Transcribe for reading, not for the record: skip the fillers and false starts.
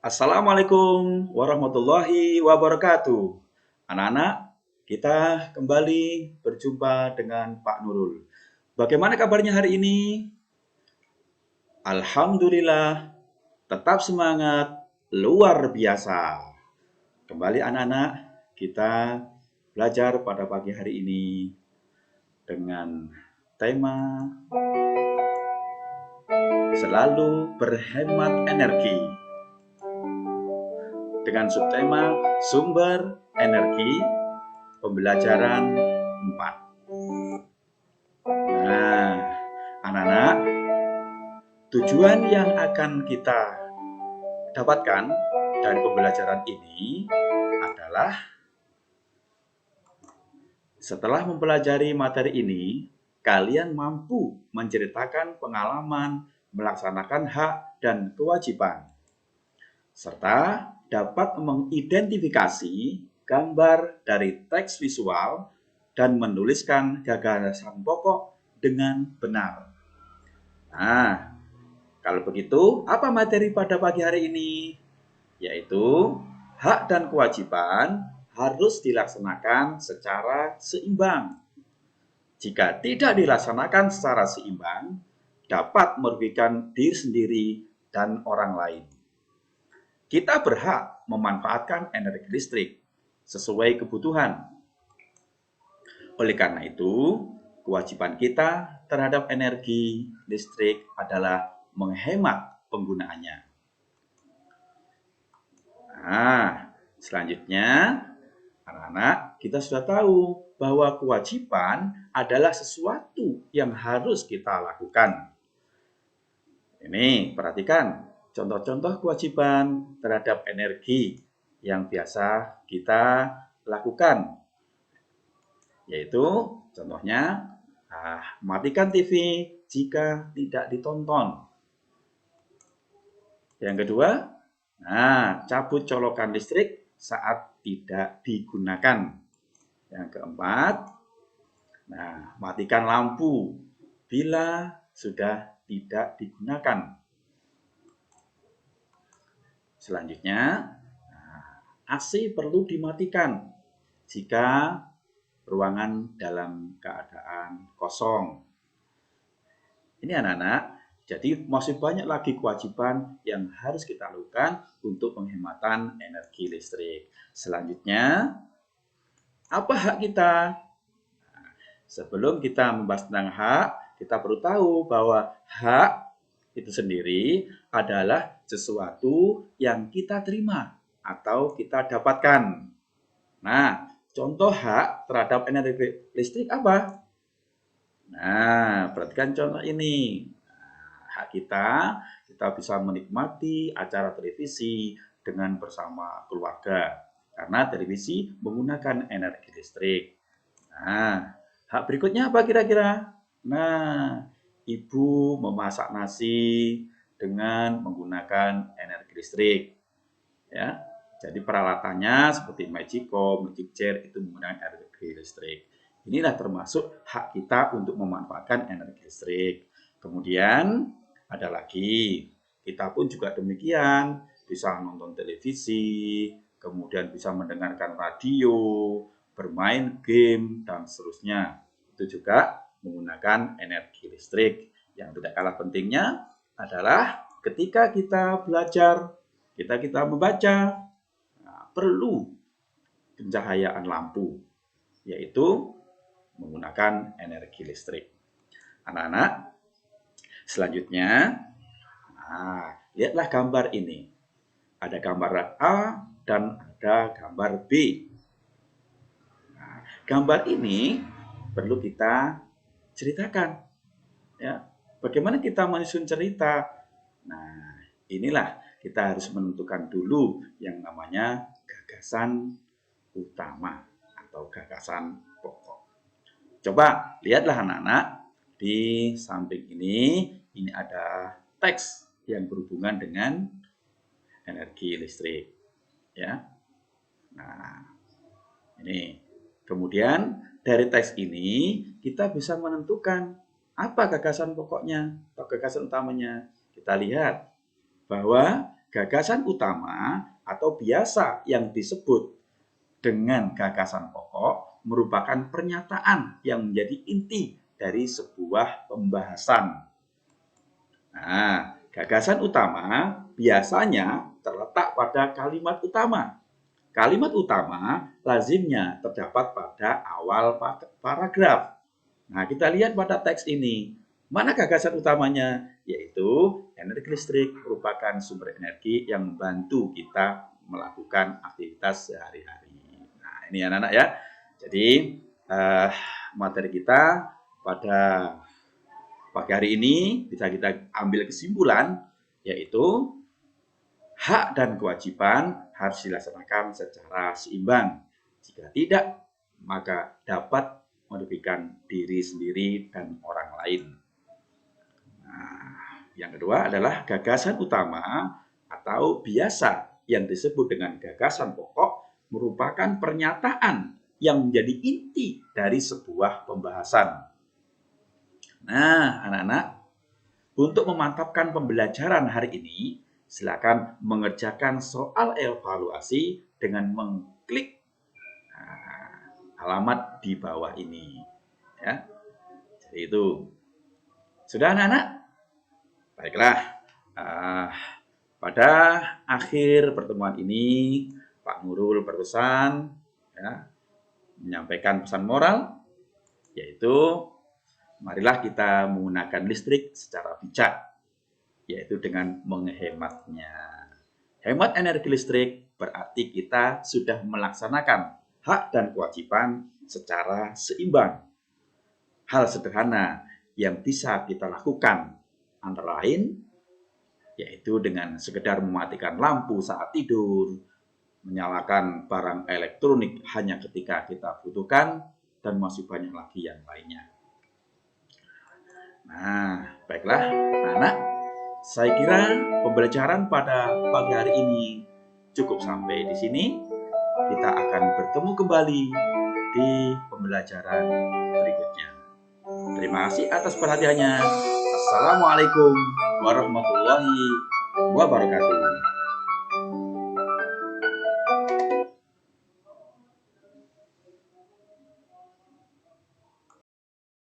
Assalamualaikum warahmatullahi wabarakatuh. Anak-anak, kita kembali berjumpa dengan Pak Nurul. Bagaimana kabarnya hari ini? Alhamdulillah, tetap semangat, luar biasa. Kembali anak-anak, kita belajar pada pagi hari ini dengan tema selalu berhemat energi. Dengan subtema sumber energi pembelajaran 4. Nah, anak-anak, tujuan yang akan kita dapatkan dari pembelajaran ini adalah setelah mempelajari materi ini, kalian mampu menceritakan pengalaman melaksanakan hak dan kewajiban, serta dapat mengidentifikasi gambar dari teks visual dan menuliskan gagasan pokok dengan benar. Nah, kalau begitu, apa materi pada pagi hari ini? Yaitu hak dan kewajiban harus dilaksanakan secara seimbang. Jika tidak dilaksanakan secara seimbang, dapat merugikan diri sendiri dan orang lain. Kita berhak memanfaatkan energi listrik sesuai kebutuhan. Oleh karena itu, kewajiban kita terhadap energi listrik adalah menghemat penggunaannya. Nah, selanjutnya, anak-anak, kita sudah tahu bahwa kewajiban adalah sesuatu yang harus kita lakukan. Ini, perhatikan contoh-contoh kewajiban terhadap energi yang biasa kita lakukan. Yaitu, contohnya, matikan TV jika tidak ditonton. Yang kedua, cabut colokan listrik saat tidak digunakan. Yang keempat, matikan lampu bila sudah tidak digunakan. Selanjutnya, AC perlu dimatikan jika ruangan dalam keadaan kosong. Ini anak-anak, jadi masih banyak lagi kewajiban yang harus kita lakukan untuk penghematan energi listrik. Selanjutnya, apa hak kita? Sebelum kita membahas tentang hak, kita perlu tahu bahwa hak itu sendiri adalah sesuatu yang kita terima atau kita dapatkan. Nah, contoh hak terhadap energi listrik apa? Nah, perhatikan contoh ini. Hak kita bisa menikmati acara televisi dengan bersama keluarga. Karena televisi menggunakan energi listrik. Nah, hak berikutnya apa kira-kira? Nah, ibu memasak nasi dengan menggunakan energi listrik. Ya, jadi peralatannya seperti Magicom, Magic Jar itu menggunakan energi listrik. Inilah termasuk hak kita untuk memanfaatkan energi listrik. Kemudian ada lagi, kita pun juga demikian, bisa nonton televisi, kemudian bisa mendengarkan radio, bermain game, dan seterusnya. Itu juga menggunakan energi listrik. Yang tidak kalah pentingnya adalah ketika kita belajar, kita membaca, perlu pencahayaan lampu, yaitu menggunakan energi listrik. Anak-anak, selanjutnya, lihatlah gambar ini. Ada gambar A dan ada gambar B. Gambar ini perlu kita ceritakan. Ya, bagaimana kita menyusun cerita? Nah, inilah kita harus menentukan dulu yang namanya gagasan utama atau gagasan pokok. Coba lihatlah anak-anak, di samping ini ada teks yang berhubungan dengan energi listrik. Ya. Nah, ini. Kemudian dari teks ini kita bisa menentukan apa gagasan pokoknya atau gagasan utamanya. Kita lihat bahwa gagasan utama atau biasa yang disebut dengan gagasan pokok merupakan pernyataan yang menjadi inti dari sebuah pembahasan. Nah, gagasan utama biasanya terletak pada kalimat utama. Kalimat utama lazimnya terdapat pada awal paragraf. Nah, kita lihat pada teks ini. Mana gagasan utamanya? Yaitu energi listrik merupakan sumber energi yang membantu kita melakukan aktivitas sehari-hari. Nah, ini anak-anak ya. Jadi, materi kita pada pagi hari ini bisa kita ambil kesimpulan, yaitu hak dan kewajiban harus dilaksanakan secara seimbang. Jika tidak, maka dapat merugikan diri sendiri dan orang lain. Nah, yang kedua adalah gagasan utama atau biasa yang disebut dengan gagasan pokok merupakan pernyataan yang menjadi inti dari sebuah pembahasan. Nah, anak-anak, untuk memantapkan pembelajaran hari ini, silakan mengerjakan soal evaluasi dengan mengklik alamat di bawah ini. Ya, jadi itu. Sudah anak-anak? Baiklah. Pada akhir pertemuan ini, Pak Nurul berpesan, ya, menyampaikan pesan moral, yaitu marilah kita menggunakan listrik secara bijak, yaitu dengan menghematnya. Hemat energi listrik berarti kita sudah melaksanakan hak dan kewajiban secara seimbang. Hal sederhana yang bisa kita lakukan antara lain yaitu dengan sekedar mematikan lampu saat tidur, menyalakan barang elektronik hanya ketika kita butuhkan, dan masih banyak lagi yang lainnya. Nah, baiklah anak-anak, saya kira pembelajaran pada pagi hari ini cukup sampai di sini. Kita akan bertemu kembali di pembelajaran berikutnya. Terima kasih atas perhatiannya. Assalamualaikum warahmatullahi wabarakatuh.